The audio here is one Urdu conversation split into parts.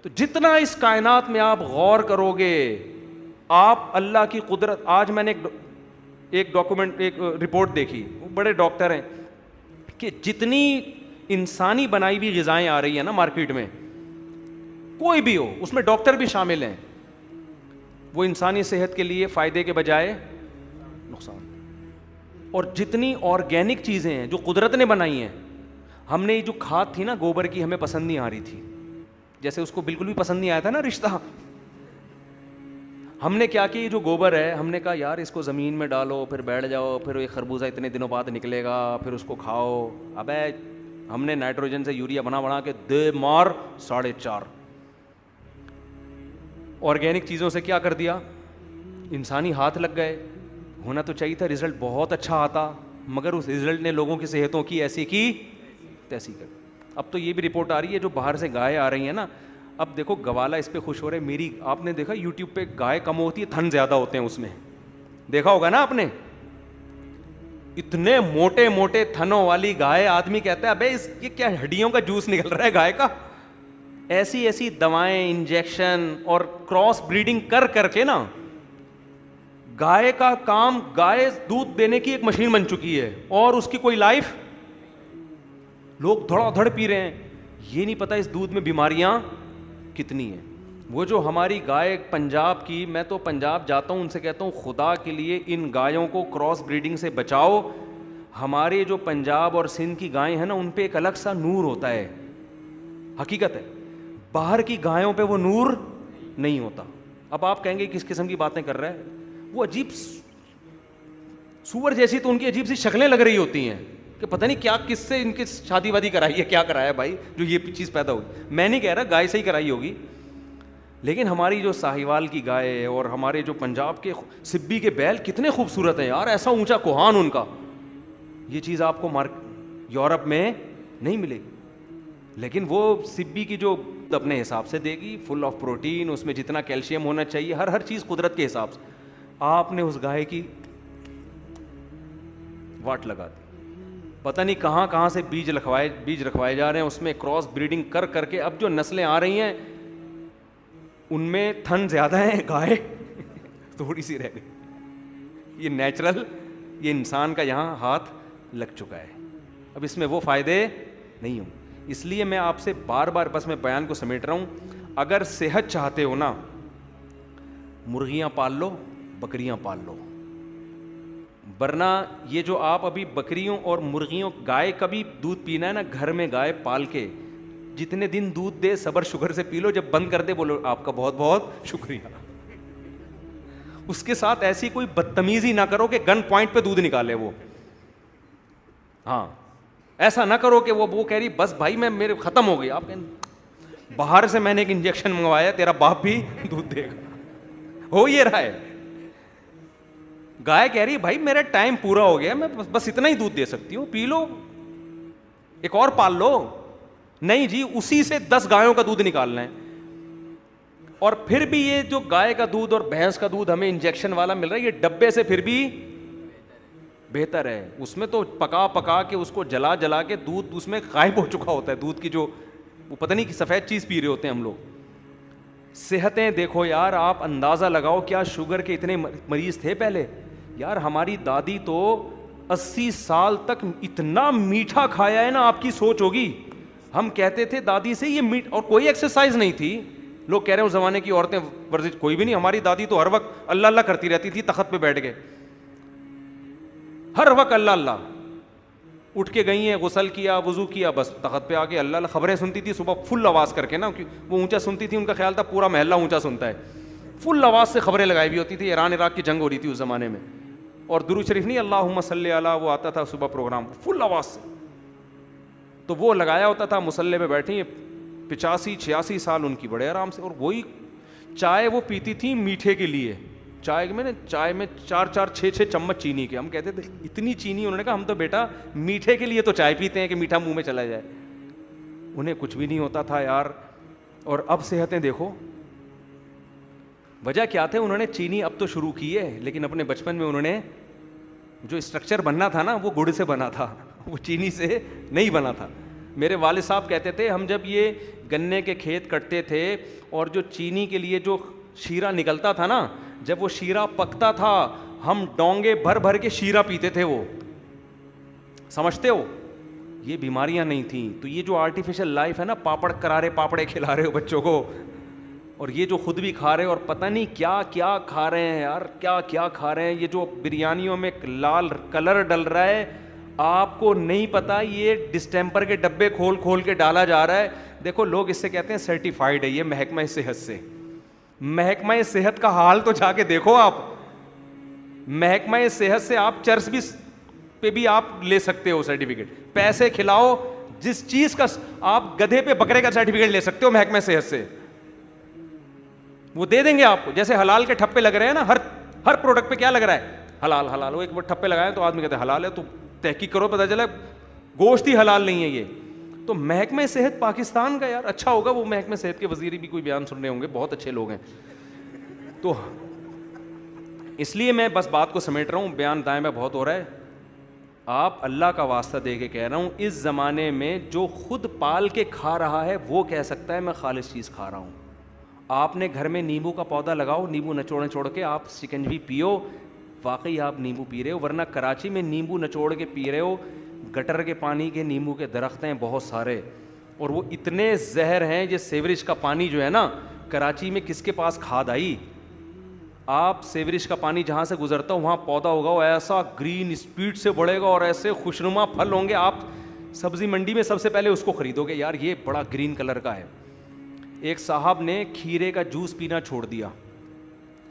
تو جتنا اس کائنات میں آپ غور کرو گے, آپ اللہ کی قدرت. آج میں نے ایک ڈاکومنٹ, ایک رپورٹ دیکھی, وہ بڑے ڈاکٹر ہیں, کہ جتنی انسانی بنائی ہوئی غذائیں آ رہی ہیں نا مارکیٹ میں, کوئی بھی ہو, اس میں ڈاکٹر بھی شامل ہیں, وہ انسانی صحت کے لیے فائدے کے بجائے نقصان. اور جتنی آرگینک چیزیں ہیں جو قدرت نے بنائی ہیں, ہم نے جو کھاد تھی نا گوبر کی, ہمیں پسند نہیں آ رہی تھی, جیسے اس کو بالکل بھی پسند نہیں آیا تھا نا رشتہ. ہم نے کیا کہ یہ جو گوبر ہے, ہم نے کہا یار اس کو زمین میں ڈالو, پھر بیٹھ جاؤ, پھر یہ خربوزہ اتنے دنوں بعد نکلے گا, پھر اس کو کھاؤ. ابے ہم نے نائٹروجن سے یوریا بنا کے دے مار 4.5. آرگینک چیزوں سے کیا کر دیا, انسانی ہاتھ لگ گئے. ہونا تو چاہیے تھا رزلٹ بہت اچھا آتا, مگر اس رزلٹ نے لوگوں کی صحتوں کی ایسی کی تیسی کر. اب تو یہ بھی رپورٹ آ رہی ہے جو باہر سے گائے آ رہی ہیں نا, اب دیکھو گوالا اس پہ خوش ہو رہے. میری آپ نے دیکھا یوٹیوب پہ گائے کم ہوتی ہے, تھن زیادہ ہوتے ہیں اس میں, دیکھا ہوگا نا آپ نے, اتنے موٹے موٹے تھنوں والی گائے. آدمی کہتا ہے ابے یہ کیا ہڈیوں کا جوس نکل رہا ہے گائے کا. ایسی ایسی دوائیں, انجیکشن اور کراس بریڈنگ کر کے نا, گائے کا کام, گائے دودھ دینے کی ایک مشین بن چکی ہے اور اس کی کوئی لائف. لوگ دھڑا دھڑ پی رہے ہیں, یہ نہیں پتا اس دودھ میں بیماریاں کتنی ہیں. وہ جو ہماری گائے پنجاب کی, میں تو پنجاب جاتا ہوں, ان سے کہتا ہوں خدا کے لیے ان گایوں کو کراس بریڈنگ سے بچاؤ. ہمارے جو پنجاب اور سندھ کی گائیں ہیں نا, ان پہ ایک الگ سا نور ہوتا ہے, حقیقت ہے. باہر کی گایوں پہ وہ نور نہیں ہوتا. اب آپ کہیں گے کس قسم کی باتیں کر رہا ہے, وہ عجیب سور جیسی تو ان کی عجیب سی شکلیں لگ رہی ہوتی ہیں کہ پتہ نہیں کیا, کس سے ان کی شادی وادی کرائی ہے, کیا کرایا بھائی جو یہ چیز پیدا ہوئی. میں نہیں کہہ رہا گائے سے ہی کرائی ہوگی, لیکن ہماری جو ساہیوال کی گائے اور ہمارے جو پنجاب کے سبی کے بیل کتنے خوبصورت ہیں یار, ایسا اونچا کوہان ان کا. یہ چیز آپ کو یورپ میں نہیں ملے گی. لیکن وہ سبی کی جو اپنے حساب سے دے گی, فل آف پروٹین, اس میں جتنا کیلشیم ہونا چاہیے, ہر چیز قدرت کے حساب سے. آپ نے اس گائے کی واٹ لگا دی, پتہ نہیں کہاں سے بیج رکھوائے جا رہے ہیں, اس میں کراس بریڈنگ کر کے اب جو نسلیں آ رہی ہیں ان میں تھن زیادہ ہیں, گائے تھوڑی سی رہ گئی. یہ نیچرل, یہ انسان کا یہاں ہاتھ لگ چکا ہے. اب اس میں وہ فائدے نہیں ہوں. اس لیے میں آپ سے بار بار بس میں بیان کو سمیٹ رہا ہوں, اگر صحت چاہتے ہو نا, مرغیاں پال لو, بکریاں پال لو. ورنہ یہ جو آپ ابھی بکریوں اور مرغیوں, گائے کا بھی دودھ پینا ہے نا, گھر میں گائے پال کے جتنے دن دودھ دے صبر شکر سے پی لو, جب بند کر دے بولو آپ کا بہت بہت شکریہ. اس کے ساتھ ایسی کوئی بدتمیزی نہ کرو کہ گن پوائنٹ پہ دودھ نکالے وہ. ہاں ایسا نہ کرو کہ وہ کہہ رہی بس بھائی میں میرے ختم ہو گئی, آپ کہیں باہر سے میں نے ایک انجیکشن منگوایا, تیرا باپ بھی دودھ دے گا. ہو یہ رہا ہے. گائے کہہ رہی بھائی میرا ٹائم پورا ہو گیا, میں بس اتنا ہی دودھ دے سکتی ہوں, پی لو, ایک اور پال لو. نہیں جی, اسی سے 10 گایوں کا دودھ نکالنا ہے. اور پھر بھی یہ جو گائے کا دودھ اور بھینس کا دودھ ہمیں انجیکشن والا مل رہا ہے, یہ ڈبے سے پھر بھی بہتر ہے. اس میں تو پکا کے اس کو جلا کے دودھ اس میں غائب ہو چکا ہوتا ہے, دودھ کی جو وہ پتہ نہیں کہ سفید چیز پی رہے ہوتے ہیں ہم لوگ. صحتیں دیکھو یار, آپ اندازہ لگاؤ کیا شوگر کے اتنے مریض تھے پہلے. یار ہماری دادی تو 80 سال تک اتنا میٹھا کھایا ہے نا, آپ کی سوچ ہوگی. ہم کہتے تھے دادی سے یہ میٹ, اور کوئی ایکسرسائز نہیں تھی. لوگ کہہ رہے ہیں اس زمانے کی عورتیں ورزش, کوئی بھی نہیں. ہماری دادی تو ہر وقت اللہ اللہ کرتی رہتی تھی تخت پہ بیٹھ کے, ہر وقت اللہ اللہ. اٹھ کے گئی ہیں, غسل کیا, وضو کیا, بس تخت پہ آ کے اللہ اللہ. خبریں سنتی تھی صبح فل آواز کر کے نا, وہ اونچا سنتی تھی, ان کا خیال تھا پورا محلہ اونچا سنتا ہے. فل آواز سے خبریں لگائی ہوئی ہوتی تھی. ایران عراق کی جنگ ہو رہی تھی اس زمانے میں, اور درود شریف نہیں اللہم صلی علی, وہ آتا تھا صبح پروگرام فل آواز سے. تو وہ لگایا ہوتا تھا, مصلی پہ بیٹھی 85-86 سال ان کی, بڑے آرام سے. اور وہی چائے وہ پیتی تھی میٹھے کے لیے. چائے میں 4-6 چمچ چینی کے. ہم کہتے تھے اتنی چینی, انہوں نے کہا ہم تو بیٹا میٹھے کے لیے تو چائے پیتے ہیں کہ میٹھا منہ میں چلا جائے. انہیں کچھ بھی نہیں ہوتا تھا یار. اور اب صحتیں دیکھو, وجہ کیا تھے, انہوں نے چینی اب تو شروع کی ہے, لیکن اپنے بچپن میں انہوں نے جو اسٹرکچر بننا تھا نا, وہ گڑ سے بنا تھا, وہ چینی سے نہیں بنا تھا. میرے والد صاحب کہتے تھے ہم جب یہ گنے کے کھیت کٹتے تھے اور جو چینی کے لیے جو شیرہ نکلتا تھا نا, جب وہ شیرہ پکتا تھا ہم ڈونگے بھر بھر کے شیرہ پیتے تھے. وہ سمجھتے ہو, یہ بیماریاں نہیں تھیں. تو یہ جو آرٹیفیشل لائف ہے نا, پاپڑ کرارے پاپڑے کھلا رہے ہو بچوں کو, اور یہ جو خود بھی کھا رہے اور پتہ نہیں کیا کیا کھا رہے ہیں یار, کیا کیا کھا رہے ہیں. یہ جو بریانیوں میں لال کلر ڈل رہا ہے, آپ کو نہیں پتا یہ ڈسٹیمپر کے ڈبے کھول کھول کے ڈالا جا رہا ہے. دیکھو لوگ اس سے کہتے ہیں سرٹیفائیڈ ہے, یہ محکمہ صحت سے. محکمہ صحت کا حال تو جا کے دیکھو آپ. محکمہ صحت سے آپ چرس بھی پہ بھی آپ لے سکتے ہو سرٹیفکیٹ. پیسے کھلاؤ, جس چیز کا آپ گدھے پہ بکرے کا سرٹیفکیٹ لے سکتے ہو محکمہ صحت سے, وہ دے دیں گے آپ کو. جیسے حلال کے ٹھپے لگ رہے ہیں نا, ہر پروڈکٹ پہ کیا لگ رہا ہے, حلال حلال. وہ ایک بار ٹھپے لگائے تو آدمی کہتے ہیں حلال ہے, تو تحقیق کرو پتہ چلا گوشت ہی حلال نہیں ہے یہ. تو محکمہ صحت پاکستان کا یار اچھا ہوگا, وہ محکمہ صحت کے وزیر بھی کوئی بیان سن رہے ہوں گے, بہت اچھے لوگ ہیں. تو اس لیے میں بس بات کو سمیٹ رہا ہوں, بیان دائیں میں بہت ہو رہا ہے. آپ اللہ کا واسطہ دے کے کہہ رہا ہوں, اس زمانے میں جو خود پال کے کھا رہا ہے وہ کہہ سکتا ہے میں خالص چیز کھا رہا ہوں. آپ نے گھر میں نیمبو کا پودا لگاؤ, نیمبو نچوڑ کے آپ شکنجوی پیو, واقعی آپ نیمبو پی رہے ہو. ورنہ کراچی میں نیمبو نچوڑ کے پی رہے ہو, گٹر کے پانی کے نیمبو کے درخت ہیں بہت سارے, اور وہ اتنے زہر ہیں. یہ سیوریج کا پانی جو ہے نا, کراچی میں کس کے پاس کھاد آئی. آپ سیوریج کا پانی جہاں سے گزرتا ہو وہاں پودا ہوگا, وہ ایسا گرین اسپیڈ سے بڑھے گا اور ایسے خوشنما پھل ہوں گے. آپ سبزی منڈی میں سب سے پہلے اس کو خریدو گے, یار یہ بڑا گرین کلر کا ہے. ایک صاحب نے کھیرے کا جوس پینا چھوڑ دیا,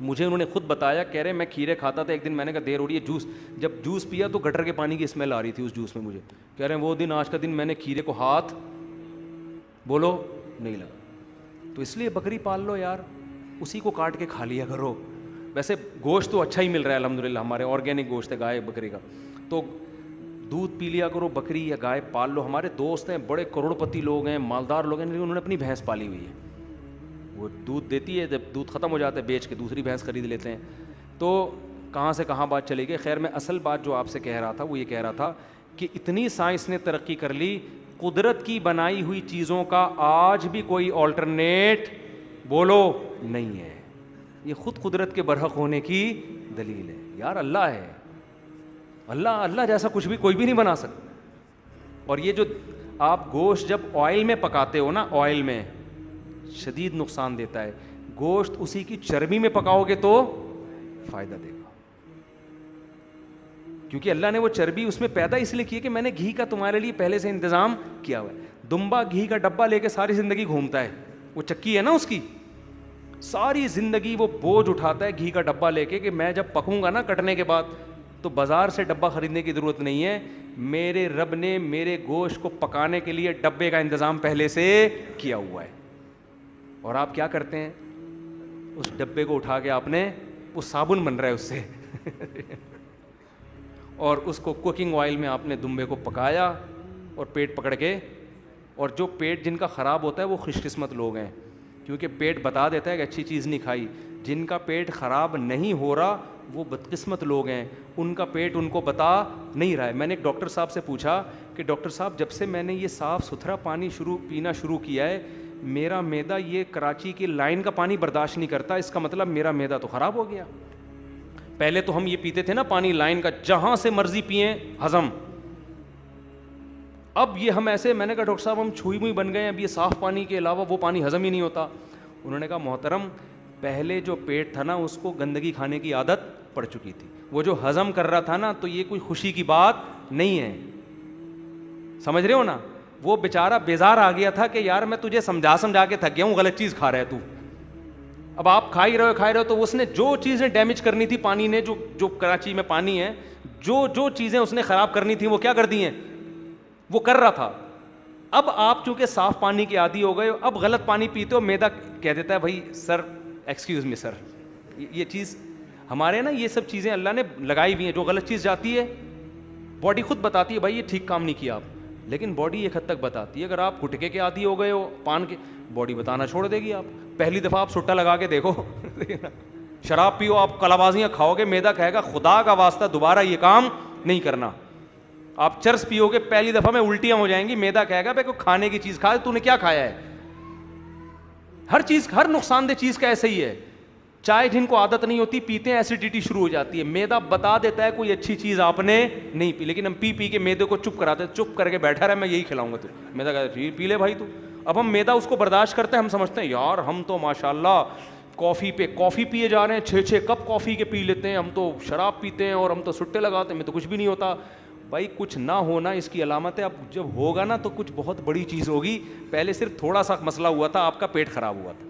مجھے انہوں نے خود بتایا, کہہ رہے میں کھیرے کھاتا تھا, ایک دن میں نے کہا دیر ہو رہی ہے جوس, جب جوس پیا تو گٹر کے پانی کی اسمیل آ رہی تھی اس جوس میں مجھے. کہہ رہے ہیں وہ دن آج کا دن میں نے کھیرے کو ہاتھ بولو نہیں لگا. تو اس لیے بکری پال لو یار, اسی کو کاٹ کے کھا لیا کرو. ویسے گوشت تو اچھا ہی مل رہا ہے الحمدللہ, ہمارے آرگینک گوشت ہے گائے بکری کا, تو دودھ پی لیا کرو, بکری یا گائے پال لو. ہمارے دوست ہیں بڑے کروڑ پتی لوگ ہیں, مالدار لوگ ہیں, لیکن انہوں نے اپنی بھینس پالی ہوئی ہے. وہ دودھ دیتی ہے, جب دودھ ختم ہو جاتا ہے بیچ کے دوسری بھینس خرید لیتے ہیں. تو کہاں سے کہاں بات چلی گئی. خیر میں اصل بات جو آپ سے کہہ رہا تھا وہ یہ کہہ رہا تھا کہ اتنی سائنس نے ترقی کر لی, قدرت کی بنائی ہوئی چیزوں کا آج بھی کوئی آلٹرنیٹ بولو نہیں ہے. یہ خود قدرت کے برحق ہونے کی دلیل ہے. یار اللہ ہے, اللہ جیسا کچھ بھی کوئی بھی نہیں بنا سکتا. اور یہ جو آپ گوشت جب آئل میں پکاتے ہو نا, آئل میں شدید نقصان دیتا ہے. گوشت اسی کی چربی میں پکاؤ گے تو فائدہ دے گا, کیونکہ اللہ نے وہ چربی اس میں پیدا اس لیے کی کہ میں نے گھی کا تمہارے لیے پہلے سے انتظام کیا ہوا ہے. دمبا گھی کا ڈبہ لے کے ساری زندگی گھومتا ہے, وہ چکی ہے نا اس کی, ساری زندگی وہ بوجھ اٹھاتا ہے گھی کا ڈبہ لے کے کہ میں جب پکوں گا نا کٹنے کے بعد تو بازار سے ڈبہ خریدنے کی ضرورت نہیں ہے, میرے رب نے میرے گوشت کو پکانے کے لیے ڈبے کا انتظام پہلے سے کیا ہوا ہے. اور آپ کیا کرتے ہیں, اس ڈبے کو اٹھا کے آپ نے, وہ صابن بن رہا ہے اس سے اور اس کو کوکنگ آئل میں آپ نے دمبے کو پکایا اور پیٹ پکڑ کے. اور جو پیٹ جن کا خراب ہوتا ہے وہ خوش قسمت لوگ ہیں, کیونکہ پیٹ بتا دیتا ہے کہ اچھی چیز نہیں کھائی. جن کا پیٹ خراب نہیں ہو رہا وہ بدقسمت لوگ ہیں, ان کا پیٹ ان کو بتا نہیں رہا ہے. میں نے ایک ڈاکٹر صاحب سے پوچھا کہ ڈاکٹر صاحب جب سے میں نے یہ صاف ستھرا پانی پینا شروع کیا ہے, میرا معدہ یہ کراچی کی لائن کا پانی برداشت نہیں کرتا, اس کا مطلب میرا معدہ تو خراب ہو گیا. پہلے تو ہم یہ پیتے تھے نا پانی لائن کا, جہاں سے مرضی پئیں ہضم. اب یہ ہم ایسے, میں نے کہا ڈاکٹر صاحب ہم چھوئی موئی بن گئے ہیں, اب یہ صاف پانی کے علاوہ وہ پانی ہضم ہی نہیں ہوتا. انہوں نے کہا محترم پہلے جو پیٹ تھا نا اس کو گندگی کھانے کی عادت پڑ چکی تھی, وہ جو ہضم کر رہا تھا نا تو یہ کوئی خوشی کی بات نہیں ہے, سمجھ رہے ہو نا. وہ بیچارہ بیزار آ گیا تھا کہ یار میں تجھے سمجھا کے تھک گیا ہوں, غلط چیز کھا رہا ہے تو. اب آپ کھا ہی رہے ہو تو اس نے جو چیزیں ڈیمیج کرنی تھی پانی نے, جو کراچی میں پانی ہے, جو چیزیں اس نے خراب کرنی تھی وہ کیا کر دی ہیں, وہ کر رہا تھا. اب آپ چونکہ صاف پانی کے عادی ہو گئے, اب غلط پانی پیتے ہو, معدہ کہہ دیتا ہے بھائی سر ایکسکیوز می سر, یہ چیز ہمارے نا, یہ سب چیزیں اللہ نے لگائی ہوئی ہیں. جو غلط چیز جاتی ہے باڈی خود بتاتی ہے بھائی یہ ٹھیک کام نہیں کیا آپ, لیکن باڈی ایک حد تک بتاتی ہے. اگر آپ گٹکے کے عادی ہو گئے ہو پان کے, باڈی بتانا چھوڑ دے گی. آپ پہلی دفعہ آپ سٹا لگا کے دیکھو شراب پیو, آپ کلا بازیاں کھاؤ گے, معدہ کہے گا خدا کا واسطہ دوبارہ یہ کام نہیں کرنا. آپ چرس پیو گے پہلی دفعہ میں الٹیاں ہو جائیں گی, معدہ کہے گا بھائی کوئی کھانے کی چیز کھا, تو نے کیا کھایا ہے. ہر چیز, ہر نقصان دہ چیز کا ایسے ہی ہے. چائے جن کو عادت نہیں ہوتی پیتے ہیں, ایسیڈیٹی شروع ہو جاتی ہے. معدہ بتا دیتا ہے کوئی اچھی چیز آپ نے نہیں پی, لیکن ہم پی پی کے معدے کو چپ کراتے ہیں, چپ کر کے بیٹھا رہا میں یہی کھلاؤں گا تو. معدہ کہتا ہے پی لے بھائی تو. اب ہم معدہ اس کو برداشت کرتے ہیں, ہم سمجھتے ہیں یار ہم تو ماشاء اللہ کافی پہ کافی پیے جا رہے ہیں, 6 کپ کافی کے پی لیتے ہیں, ہم تو شراب پیتے ہیں اور ہم تو سٹے لگاتے ہیں, میں تو کچھ بھی نہیں ہوتا. بھائی کچھ نہ ہونا اس کی علامت ہے. اب جب ہوگا نا تو کچھ بہت بڑی چیز ہوگی. پہلے صرف تھوڑا سا مسئلہ ہوا تھا, آپ کا پیٹ خراب ہوا تھا.